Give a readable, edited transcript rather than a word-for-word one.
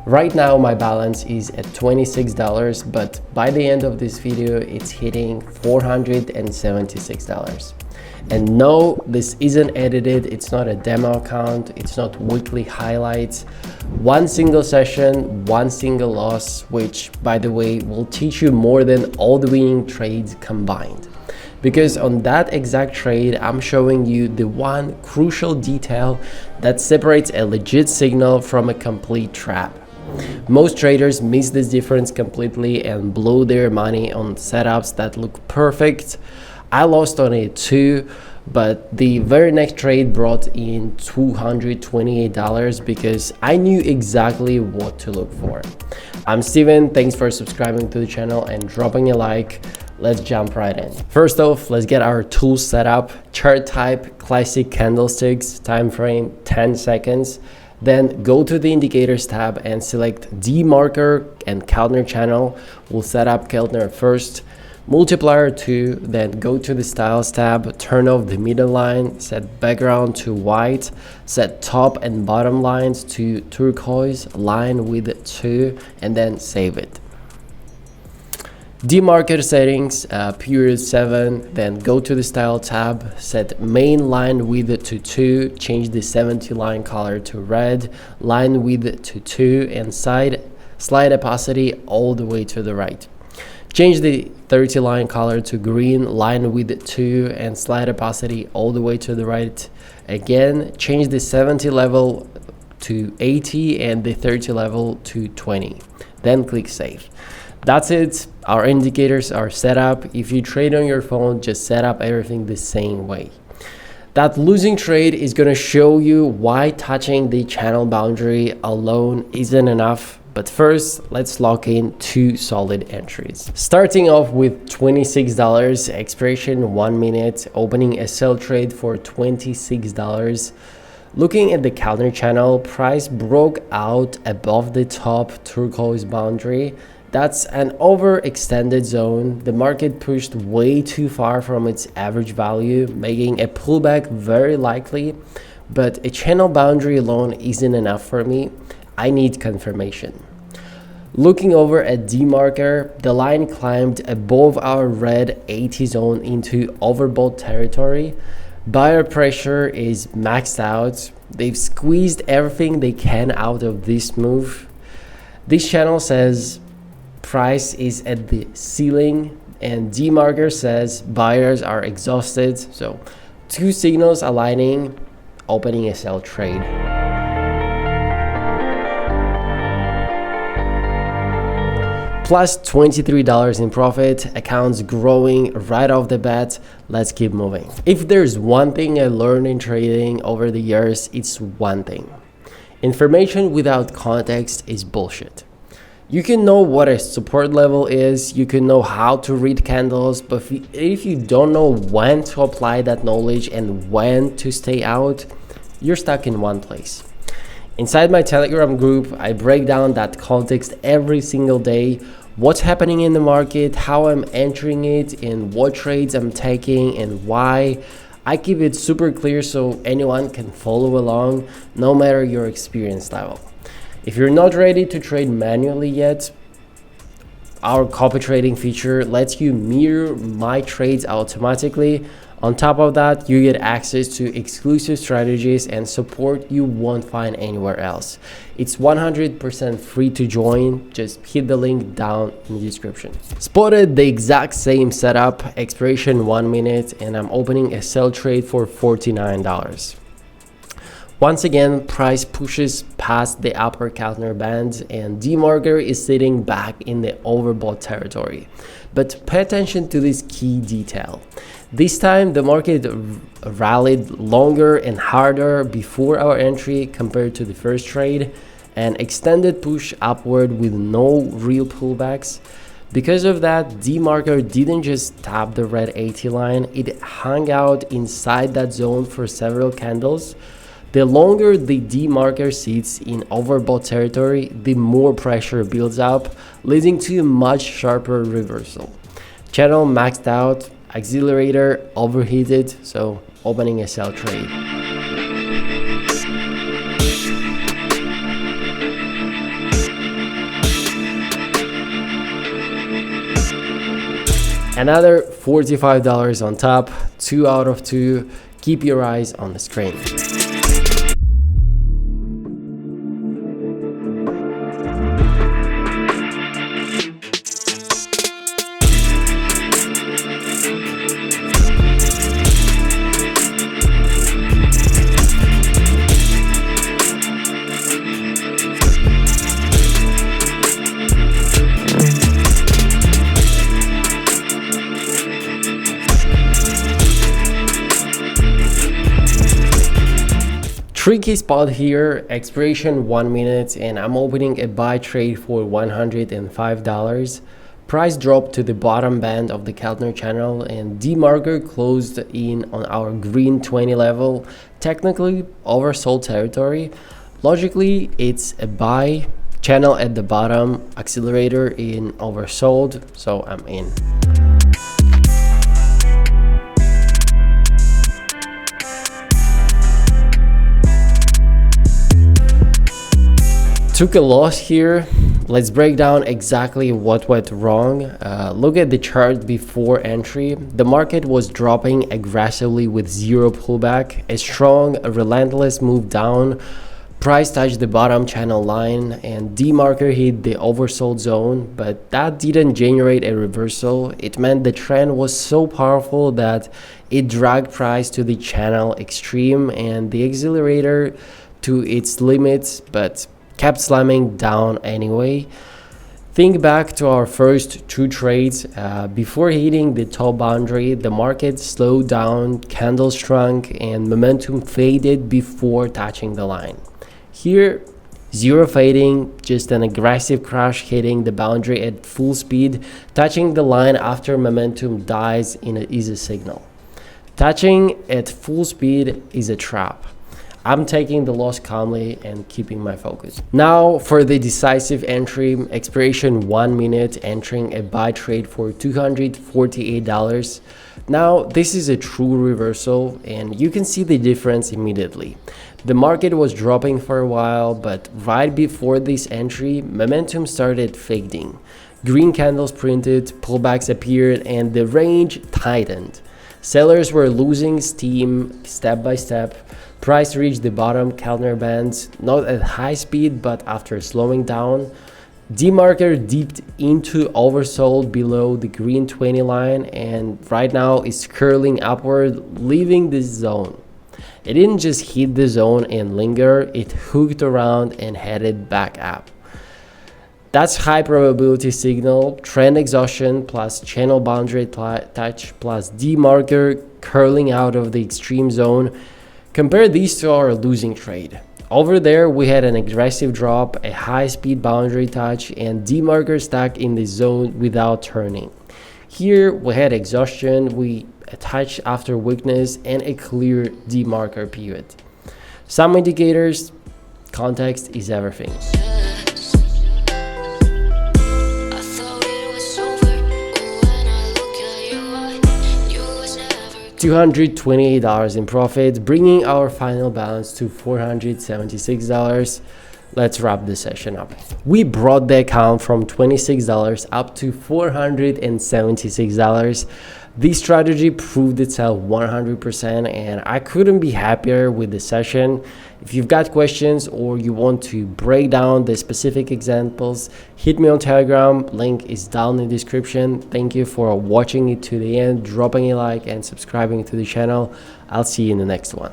Right now my balance is at $26, but by the end of this video it's hitting $476. And no, this isn't edited, it's not a demo account, it's not weekly highlights. One single session, one single loss, which by the way will teach you more than all the winning trades combined. Because on that exact trade, I'm showing you the one crucial detail that separates a legit signal from a complete trap. Most traders miss this difference completely and blow their money on setups that look perfect. I lost on it too, but the very next trade brought in $228 because I knew exactly what to look for. I'm Steven, thanks for subscribing to the channel and dropping a like. Let's jump right in. First off, let's get our tools set up. Chart type, classic candlesticks, time frame 10 seconds. Then go to the indicators tab and select DeMarker and Keltner Channel. We'll set up Keltner first. Multiplier 2, then go to the styles tab, turn off the middle line, set background to white, set top and bottom lines to turquoise, line width 2, and then save it. DeMarker settings, period 7, then go to the style tab, set main line width to 2, change the 70 line color to red, line width to 2, and slide opacity all the way to the right. Change the 30 line color to green, line width 2, and slide opacity all the way to the right. Again, change the 70 level to 80 and the 30 level to 20. Then click save. That's it. Our indicators are set up. If you trade on your phone, just set up everything the same way. That losing trade is going to show you why touching the channel boundary alone isn't enough. But first, let's lock in two solid entries. Starting off with $26, expiration 1 minute, opening a sell trade for $26. Looking at the Keltner channel, price broke out above the top turquoise boundary. That's an overextended zone. The market pushed way too far from its average value, making a pullback very likely. But a channel boundary alone isn't enough for me. I need confirmation. Looking over at DeMarker, the line climbed above our red 80 zone into overbought territory. Buyer pressure is maxed out. They've squeezed everything they can out of this move. This channel says price is at the ceiling and DeMarker says buyers are exhausted. So two signals aligning, opening a sell trade. Plus $23 in profit, accounts growing right off the bat. Let's keep moving. If there's one thing I learned in trading over the years, it's one thing. Information without context is bullshit. You can know what a support level is, you can know how to read candles, but if you don't know when to apply that knowledge and when to stay out, you're stuck in one place. Inside my Telegram group, I break down that context every single day. What's happening in the market, how I'm entering it, and what trades I'm taking and why. I keep it super clear so anyone can follow along, no matter your experience level. If you're not ready to trade manually yet, our copy trading feature lets you mirror my trades automatically. On top of that, you get access to exclusive strategies and support you won't find anywhere else. It's 100% free to join. Just hit the link down in the description. Spotted the exact same setup, expiration 1 minute, and I'm opening a sell trade for $49. Once again, price pushes past the upper Keltner band and DeMarker is sitting back in the overbought territory. But pay attention to this key detail. This time, the market rallied longer and harder before our entry compared to the first trade, an extended push upward with no real pullbacks. Because of that, DeMarker didn't just tap the red 80 line, it hung out inside that zone for several candles. The longer the DeMarker sits in overbought territory, the more pressure builds up, leading to a much sharper reversal. Channel maxed out, accelerator overheated, so opening a sell trade. Another $45 on top, 2 out of 2. Keep your eyes on the screen. Tricky spot here, expiration 1 minute, and I'm opening a buy trade for $105. Price dropped to the bottom band of the Keltner channel, and DeMarker closed in on our green 20 level, technically oversold territory. Logically, it's a buy, channel at the bottom, accelerator in oversold, so I'm in. Took a loss here. Let's break down exactly what went wrong. Look at the chart before entry. The market was dropping aggressively with zero pullback. A strong, relentless move down. Price touched the bottom channel line and DeMarker hit the oversold zone, but that didn't generate a reversal. It meant the trend was so powerful that it dragged price to the channel extreme and the accelerator to its limits, but kept slamming down anyway. Think back to our first 2 trades. Before hitting the top boundary, the market slowed down, candles shrunk, and momentum faded before touching the line. Here, zero fading, just an aggressive crash hitting the boundary at full speed. Touching the line after momentum dies is a signal. Touching at full speed is a trap. I'm taking the loss calmly and keeping my focus. Now for the decisive entry, expiration 1 minute, entering a buy trade for $248. Now this is a true reversal and you can see the difference immediately. The market was dropping for a while, but right before this entry, momentum started fading. Green candles printed, pullbacks appeared, and the range tightened. Sellers were losing steam step by step. Price reached the bottom Keltner band, not at high speed, but after slowing down. DeMarker dipped into oversold below the green 20 line and right now is curling upward, leaving this zone. It didn't just hit the zone and linger, it hooked around and headed back up. That's high probability signal, trend exhaustion plus channel boundary touch plus DeMarker curling out of the extreme zone. Compare these to our losing trade. Over there, we had an aggressive drop, a high-speed boundary touch, and DeMarker stuck in the zone without turning. Here, we had exhaustion, a touch after weakness, and a clear DeMarker pivot. Some indicators, context is everything. $228 in profit, bringing our final balance to $476. Let's wrap this session up. We brought the account from $26 up to $476. This strategy proved itself 100% and I couldn't be happier with the session. If you've got questions or you want to break down the specific examples, hit me on Telegram, link is down in the description. Thank you for watching it to the end, dropping a like and subscribing to the channel. I'll see you in the next one.